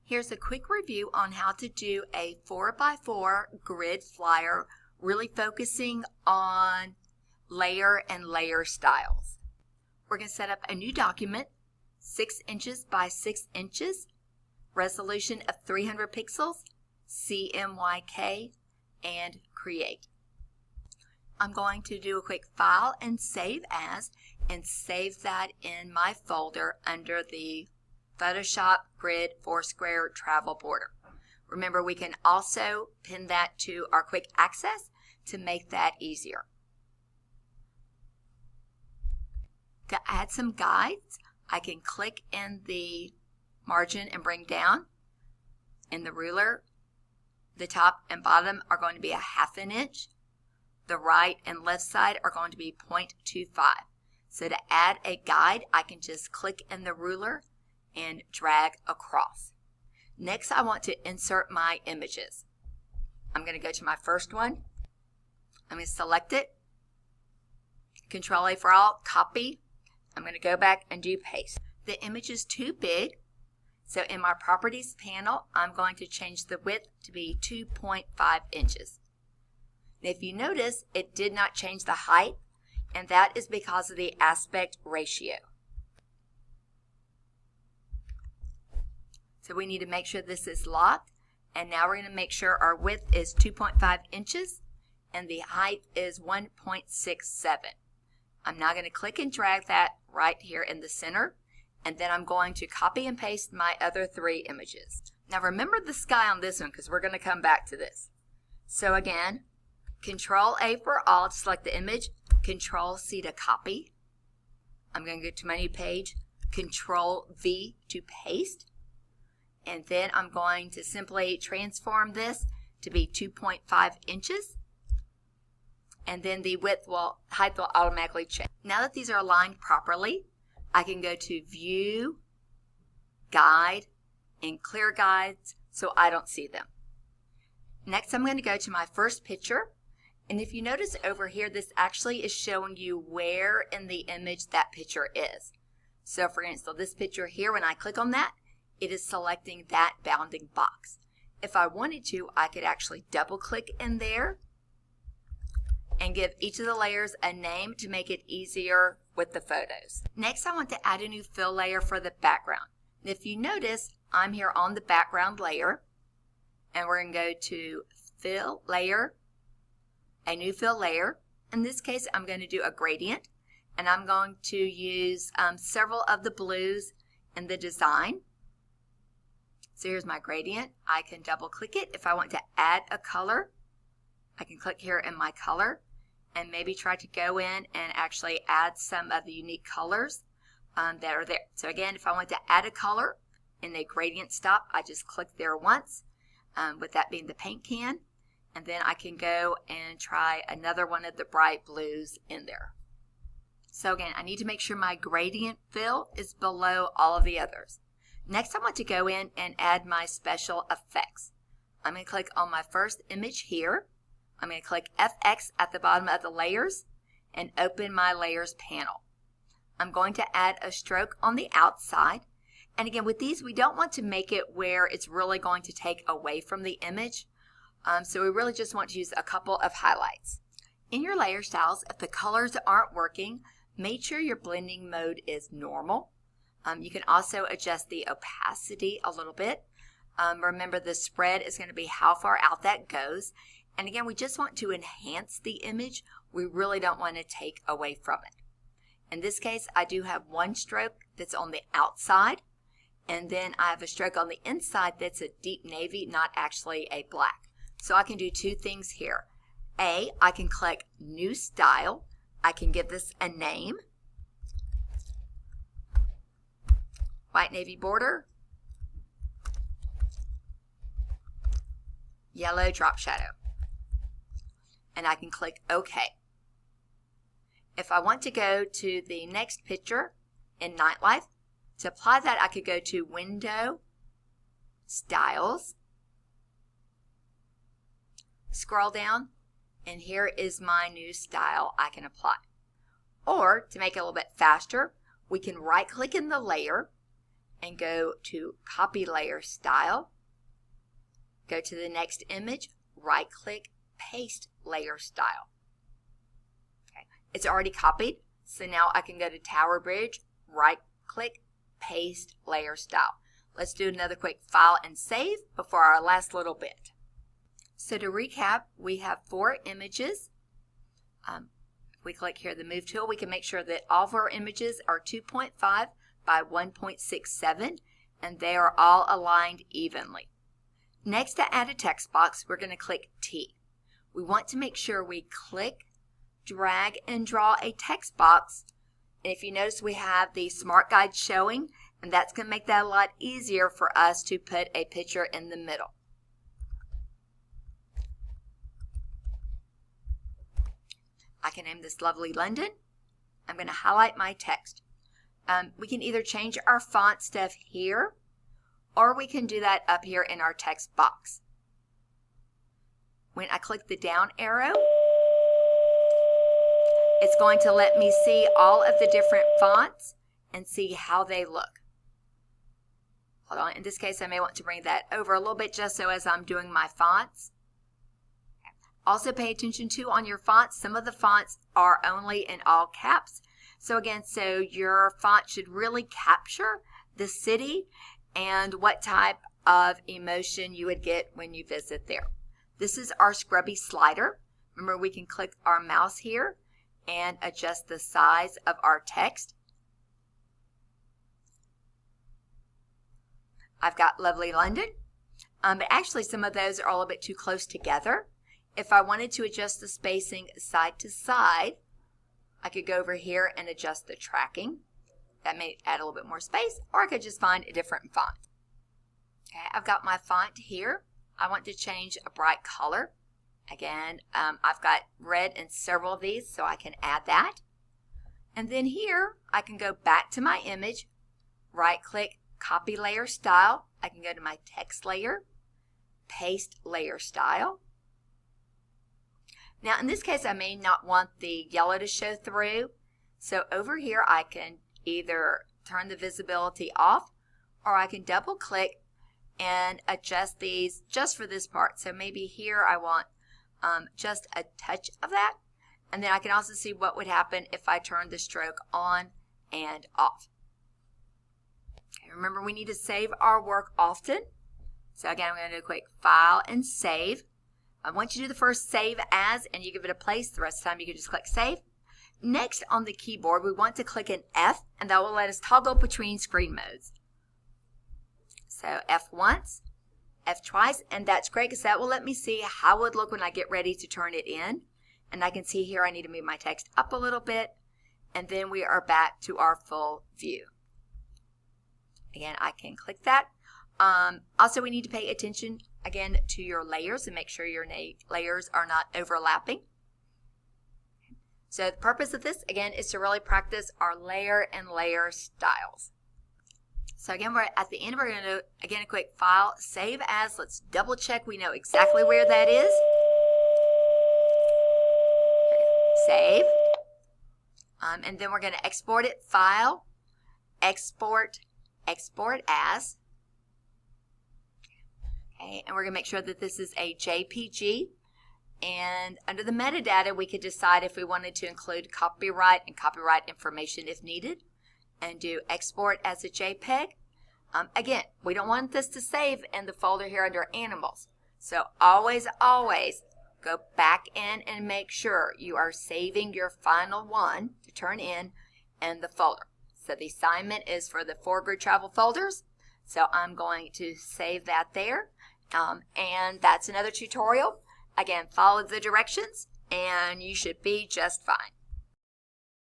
Here's a quick review on how to do a 4x4 grid flyer, really focusing on layer and layer styles. We're going to set up a new document, 6 inches by 6 inches, resolution of 300 pixels, CMYK, and create. I'm going to do a quick file and save as, and save that in my folder under the Photoshop Grid Foursquare Travel Border. Remember, we can also pin that to our quick access to make that easier. To add some guides, I can click in the margin and bring down. In the ruler, the top and bottom are going to be a 1/2 inch. The right and left side are going to be 0.25. So to add a guide, I can just click in the ruler and drag across. Next, I want to insert my images. I'm going to go to my first one. I'm going to select it. Control A for all, copy. I'm going to go back and do paste. The image is too big, so in my properties panel, I'm going to change the width to be 2.5 inches. Now, if you notice, it did not change the height, and that is because of the aspect ratio. So we need to make sure this is locked, and now we're going to make sure our width is 2.5 inches and the height is 1.67. I'm now going to click and drag that right here in the center, and then I'm going to copy and paste my other 3 images. Now remember the sky on this one because we're going to come back to this. So again, Control A for all to select the image, Control C to copy. I'm going to go to my new page, Control V to paste. And then I'm going to simply transform this to be 2.5 inches. And then the height will automatically change. Now that these are aligned properly, I can go to View, Guide, and Clear Guides so I don't see them. Next, I'm going to go to my first picture. And if you notice over here, this actually is showing you where in the image that picture is. So for instance, this picture here, when I click on that, it is selecting that bounding box. If I wanted to, I could actually double click in there and give each of the layers a name to make it easier with the photos. Next, I want to add a new fill layer for the background. And if you notice, I'm here on the background layer, and we're going to go to Fill Layer, a new fill layer. In this case, I'm going to do a gradient, and I'm going to use several of the blues in the design. So here's my gradient. I can double click it. If I want to add a color, I can click here in my color and maybe try to go in and actually add some of the unique colors that are there. So again, if I want to add a color in a gradient stop, I just click there once, with that being the paint can, and then I can go and try another one of the bright blues in there. So again, I need to make sure my gradient fill is below all of the others. Next, I want to go in and add my special effects. I'm going to click on my first image here. I'm going to click FX at the bottom of the layers and open my layers panel. I'm going to add a stroke on the outside. And again, with these, we don't want to make it where it's really going to take away from the image. So we really just want to use a couple of highlights. In your layer styles, if the colors aren't working, make sure your blending mode is normal. You can also adjust the opacity a little bit. Remember, the spread is going to be how far out that goes. And again, we just want to enhance the image. We really don't want to take away from it. In this case, I do have one stroke that's on the outside. And then I have a stroke on the inside that's a deep navy, not actually a black. So I can do 2 things here. A, I can click New Style. I can give this a name. White navy border, yellow drop shadow, and I can click OK. If I want to go to the next picture in Nightlife, to apply that I could go to Window, Styles, scroll down, and here is my new style I can apply. Or to make it a little bit faster, we can right click in the layer and go to Copy Layer Style. Go to the next image, right click, Paste Layer Style. Okay. It's already copied, so now I can go to Tower Bridge, right click, Paste Layer Style. Let's do another quick File and Save before our last little bit. So to recap, we have 4 images. If we click here the Move tool, we can make sure that all of our images are 2.5 by 1.67 and they are all aligned evenly. Next, to add a text box, we're going to click T. We want to make sure we click, drag, and draw a text box. And if you notice, we have the Smart Guide showing, and that's going to make that a lot easier for us to put a picture in the middle. I can name this Lovely London. I'm going to highlight my text. We can either change our font stuff here, or we can do that up here in our text box. When I click the down arrow, it's going to let me see all of the different fonts and see how they look. Hold on, in this case I may want to bring that over a little bit just so as I'm doing my fonts. Also pay attention to on your fonts, some of the fonts are only in all caps. So again, your font should really capture the city and what type of emotion you would get when you visit there. This is our scrubby slider. Remember, we can click our mouse here and adjust the size of our text. I've got Lovely London, but actually some of those are a little bit too close together. If I wanted to adjust the spacing side to side, I could go over here and adjust the tracking. That may add a little bit more space, or I could just find a different font. Okay, I've got my font here. I want to change a bright color. Again, I've got red in several of these, so I can add that. And then here, I can go back to my image, right click, Copy Layer Style. I can go to my text layer, Paste Layer Style. Now in this case, I may not want the yellow to show through. So over here, I can either turn the visibility off, or I can double click and adjust these just for this part. So maybe here I want just a touch of that. And then I can also see what would happen if I turn the stroke on and off. Okay, remember, we need to save our work often. So again, I'm going to do a quick File and Save. Once you do the first Save As and you give it a place, the rest of the time you can just click Save. Next on the keyboard, we want to click an F, and that will let us toggle between screen modes. So F once, F twice, and that's great because that will let me see how it would look when I get ready to turn it in. And I can see here I need to move my text up a little bit, and then we are back to our full view. Again, I can click that. Also, we need to pay attention again to your layers and make sure your layers are not overlapping. So the purpose of this, again, is to really practice our layer and layer styles. So again, we're at the end. We're going to do, again, a quick File, Save As. Let's double check we know exactly where that is. Save. And then we're going to export it. File, Export, Export As. Okay, and we're going to make sure that this is a JPG. And under the metadata, we could decide if we wanted to include copyright and copyright information if needed, and do export as a JPEG. Again, we don't want this to save in the folder here under Animals. So always go back in and make sure you are saving your final one to turn in the folder. So the assignment is for the 4-grid travel folders. So I'm going to save that there. And that's another tutorial. Again, follow the directions and you should be just fine.